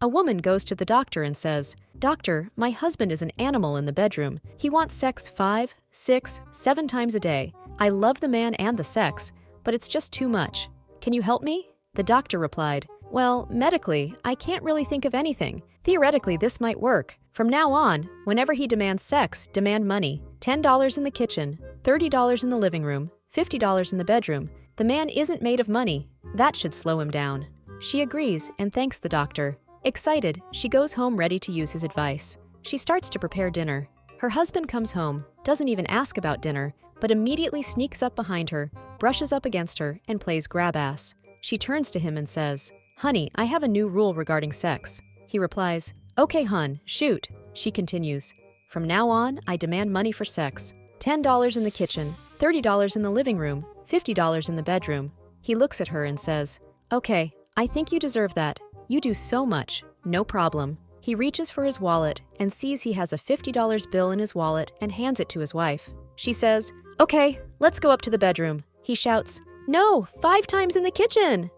A woman goes to the doctor and says, "Doctor, my husband is an animal in the bedroom. He wants sex 5, 6, 7 times a day. I love the man and the sex, but it's just too much. Can you help me?" The doctor replied, "Well, medically, I can't really think of anything. Theoretically, this might work. From now on, whenever he demands sex, demand money. $10 in the kitchen, $30 in the living room, $50 in the bedroom. The man isn't made of money. That should slow him down." She agrees and thanks the doctor. Excited, she goes home ready to use his advice. She starts to prepare dinner. Her husband comes home, doesn't even ask about dinner, but immediately sneaks up behind her, brushes up against her, and plays grab ass. She turns to him and says, "Honey, I have a new rule regarding sex." He replies, "Okay, hun, shoot." She continues, "From now on, I demand money for sex. $10 in the kitchen, $30 in the living room, $50 in the bedroom." He looks at her and says, "Okay, I think you deserve that. You do so much. No problem." He reaches for his wallet and sees he has a $50 bill in his wallet and hands it to his wife. She says, "Okay, let's go up to the bedroom." He shouts, "No, 5 times in the kitchen."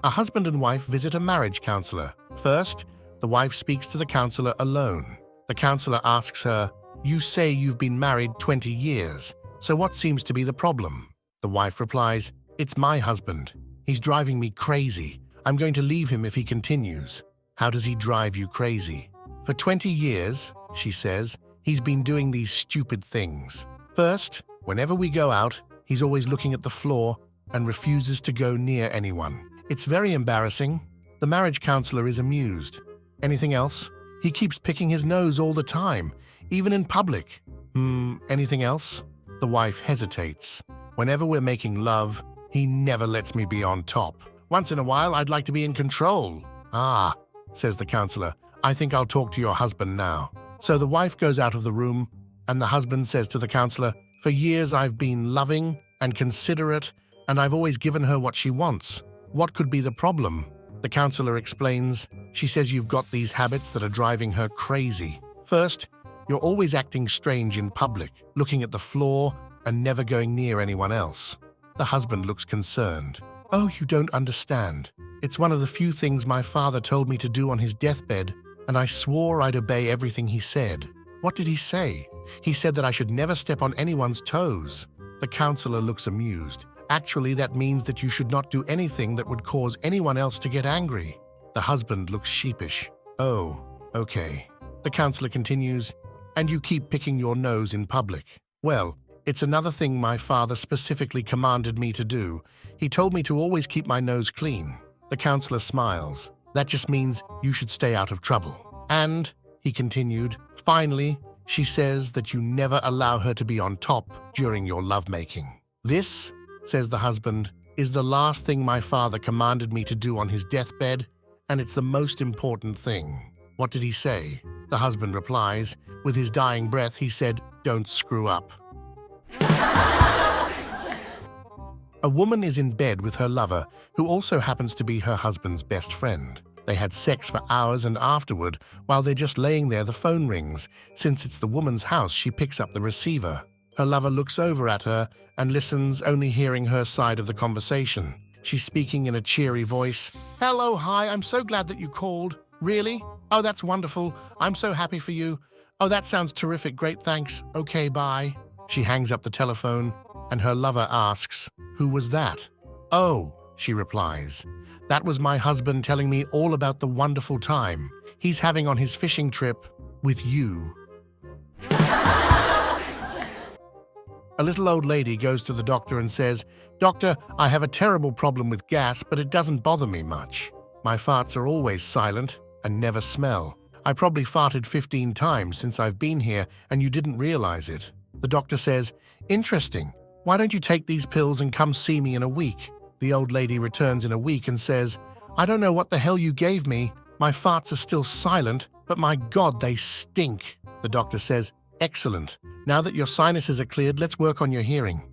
A husband and wife visit a marriage counselor. First, the wife speaks to the counselor alone. The counselor asks her, "You say you've been married 20 years, so what seems to be the problem?" The wife replies, "It's my husband. He's driving me crazy. I'm going to leave him if he continues." "How does he drive you crazy?" "For 20 years, she says, he's been doing these stupid things. First, whenever we go out, he's always looking at the floor and refuses to go near anyone. It's very embarrassing." The marriage counselor is amused. "Anything else?" "He keeps picking his nose all the time, even in public." Anything else?" The wife hesitates. "Whenever we're making love, he never lets me be on top. Once in a while, I'd like to be in control." "Ah," says the counselor, "I think I'll talk to your husband now." So the wife goes out of the room, and the husband says to the counselor, "For years I've been loving and considerate, and I've always given her what she wants. What could be the problem?" The counselor explains. She says, "You've got these habits that are driving her crazy. First, you're always acting strange in public, looking at the floor and never going near anyone else." The husband looks concerned. "Oh, you don't understand. It's one of the few things my father told me to do on his deathbed, and I swore I'd obey everything he said." "What did he say?" "He said that I should never step on anyone's toes." The counselor looks amused. "Actually, that means that you should not do anything that would cause anyone else to get angry." The husband looks sheepish. "Oh, okay." The counselor continues, "And you keep picking your nose in public." "Well, it's another thing my father specifically commanded me to do. He told me to always keep my nose clean." The counselor smiles. "That just means you should stay out of trouble." "And," he continued, "finally, she says that you never allow her to be on top during your lovemaking." "This," says the husband, "is the last thing my father commanded me to do on his deathbed, and it's the most important thing." "What did he say?" The husband replies. With his dying breath, he said, "Don't screw up." A woman is in bed with her lover, who also happens to be her husband's best friend. They had sex for hours, and afterward, while they're just laying there, the phone rings. Since it's the woman's house, she picks up the receiver. Her lover looks over at her and listens, only hearing her side of the conversation. She's speaking in a cheery voice. "Hello, hi, I'm so glad that you called." "Really? Oh, that's wonderful. I'm so happy for you." "Oh, that sounds terrific. Great, thanks. Okay, bye." She hangs up the telephone, and her lover asks, "Who was that?" "Oh," she replies, "that was my husband telling me all about the wonderful time he's having on his fishing trip with you." A little old lady goes to the doctor and says, "Doctor, I have a terrible problem with gas, but it doesn't bother me much. My farts are always silent and never smell. I probably farted 15 times since I've been here, and you didn't realize it." The doctor says, "Interesting. Why don't you take these pills and come see me in a week?" The old lady returns in a week and says, "I don't know what the hell you gave me. My farts are still silent, but my God, they stink." The doctor says, "Excellent. Now that your sinuses are cleared, let's work on your hearing."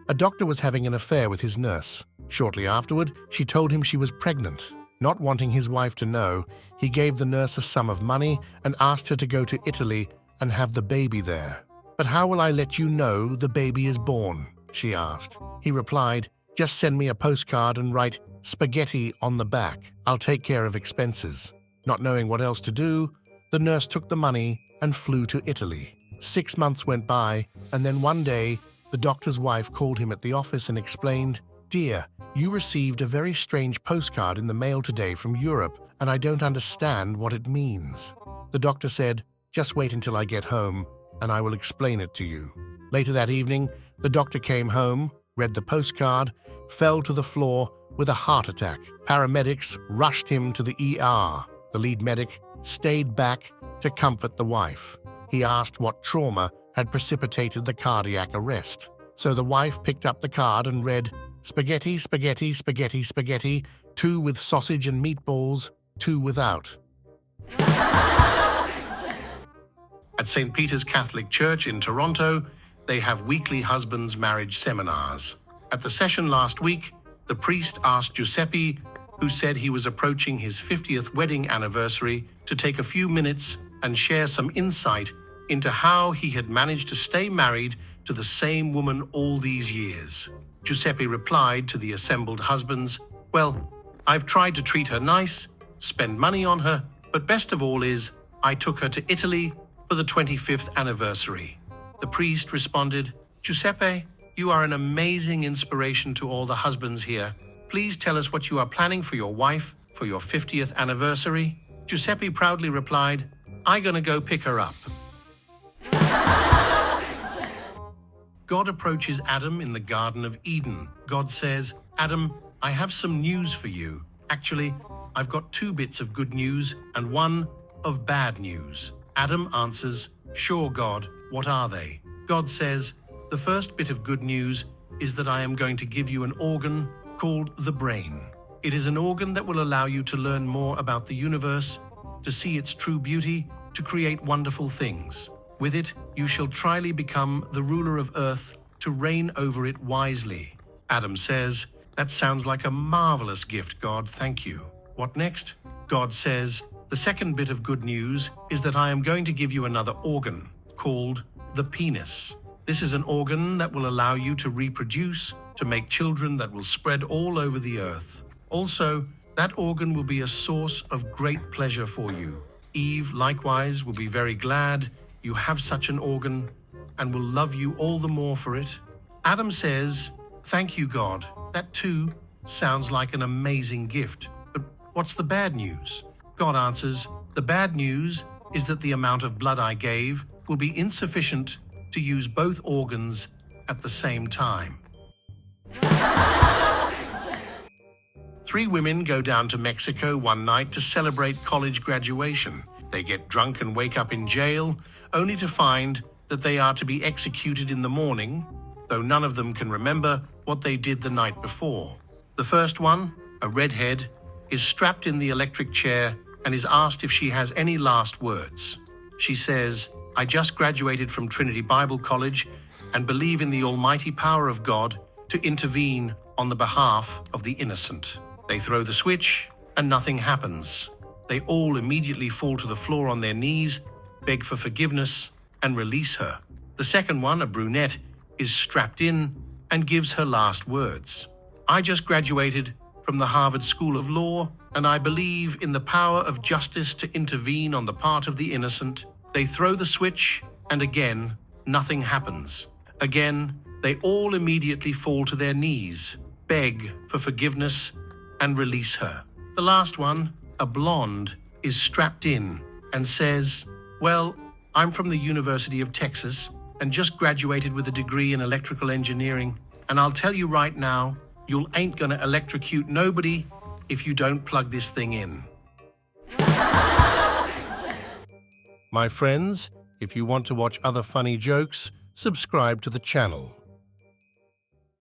A doctor was having an affair with his nurse. Shortly afterward, she told him she was pregnant. Not wanting his wife to know, he gave the nurse a sum of money and asked her to go to Italy and have the baby there. "But how will I let you know the baby is born?" she asked. He replied, Just send me a postcard and write spaghetti on the back. I'll take care of expenses. Not knowing what else to do, the nurse took the money and flew to Italy. 6 months went by, and then one day, the doctor's wife called him at the office and explained, "Dear, you received a very strange postcard in the mail today from Europe, and I don't understand what it means." The doctor said, "Just wait until I get home, and I will explain it to you." Later that evening, the doctor came home, read the postcard, fell to the floor with a heart attack. Paramedics rushed him to the ER. The lead medic stayed back to comfort the wife. He asked what trauma had precipitated the cardiac arrest. So the wife picked up the card and read, "Spaghetti, spaghetti, spaghetti, spaghetti, 2 with sausage and meatballs, 2 without." At St. Peter's Catholic Church in Toronto, they have weekly husbands' marriage seminars. At the session last week, the priest asked Giuseppe, who said he was approaching his 50th wedding anniversary, to take a few minutes and share some insight into how he had managed to stay married to the same woman all these years. Giuseppe replied to the assembled husbands, "Well, I've tried to treat her nice, spend money on her, but best of all is, I took her to Italy for the 25th anniversary." The priest responded, "Giuseppe, you are an amazing inspiration to all the husbands here. Please tell us what you are planning for your wife for your 50th anniversary." Giuseppe proudly replied, "I'm gonna go pick her up." God approaches Adam in the Garden of Eden. God says, "Adam, I have some news for you. Actually, I've got 2 bits of good news and 1 of bad news." Adam answers, "Sure, God, what are they?" God says, "The first bit of good news is that I am going to give you an organ called the brain. It is an organ that will allow you to learn more about the universe, to see its true beauty, to create wonderful things. With it, you shall tryly become the ruler of earth, to reign over it wisely." Adam says, "That sounds like a marvelous gift, God, thank you." What next? God says, "The second bit of good news is that I am going to give you another organ called the penis. This is an organ that will allow you to reproduce, to make children that will spread all over the earth. Also, that organ will be a source of great pleasure for you. Eve, likewise, will be very glad you have such an organ and will love you all the more for it." Adam says, "Thank you, God. That too sounds like an amazing gift. But what's the bad news?" God answers, "The bad news is that the amount of blood I gave will be insufficient to use both organs at the same time." 3 women go down to Mexico one night to celebrate college graduation. They get drunk and wake up in jail, only to find that they are to be executed in the morning, though none of them can remember what they did the night before. The first one, a redhead, is strapped in the electric chair and is asked if she has any last words. She says, "I just graduated from Trinity Bible College and believe in the almighty power of God to intervene on the behalf of the innocent." They throw the switch and nothing happens. They all immediately fall to the floor on their knees, beg for forgiveness, and release her. The second one, a brunette, is strapped in and gives her last words. "I just graduated from the Harvard School of Law, and I believe in the power of justice to intervene on the part of the innocent." They throw the switch, and again, nothing happens. Again, they all immediately fall to their knees, beg for forgiveness, and release her. The last one, a blonde, is strapped in and says, "Well, I'm from the University of Texas and just graduated with a degree in electrical engineering, and I'll tell you right now, you ain't gonna electrocute nobody if you don't plug this thing in." My friends, if you want to watch other funny jokes, subscribe to the channel.